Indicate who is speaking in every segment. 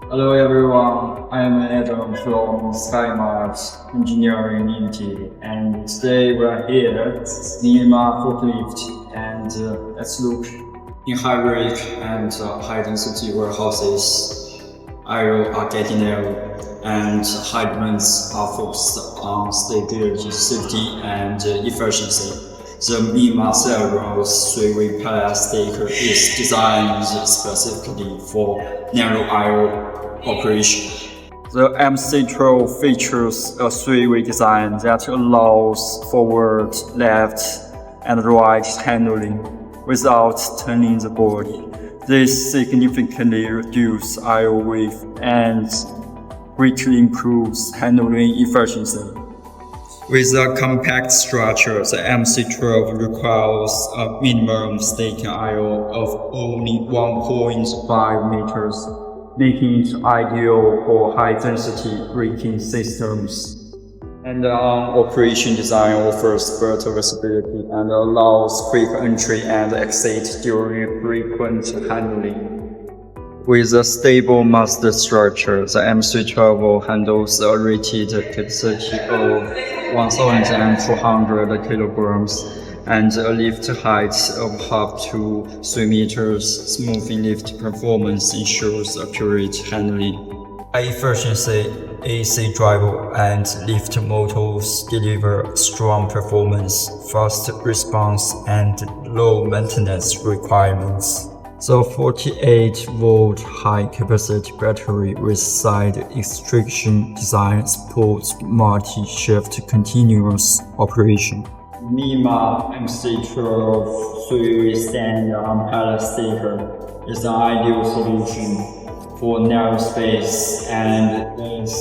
Speaker 1: Hello everyone, I am Adam from Skymard Engineering Unity, and today we are here at MIMA Forklift, and let's look in hybrid and high density warehouses. Aisles are getting narrow, and hydrants are focused on stability, safety, and efficiency. The MIMA Cerebral 3-way pallet stacker is designed specifically for narrow aisle operation. The MC12 features a 3-way design that allows forward, left, and right handling without turning the body. This significantly reduces aisle width and greatly improves handling efficiency. With a compact structure, the MC12 requires a minimum staking aisle of only 1.5 meters, making it ideal for high-density braking systems. And the operation design offers better visibility and allows quick entry and exit during frequent handling. With a stable master structure, the MC12 handles a rated capacity of 1,200 kilograms and a lift height of up to 3 meters. Smooth lift performance ensures accurate handling. High-efficiency AC drive and lift motors deliver strong performance, fast response, and low maintenance requirements. The 48-volt high-capacity battery with side extraction design supports multi-shift continuous operation. MIMA MC12 3-way stand-on pallet stacker is an ideal solution for narrow space and dense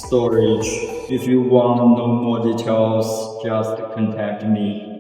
Speaker 1: storage. If you want to know more details, just contact me.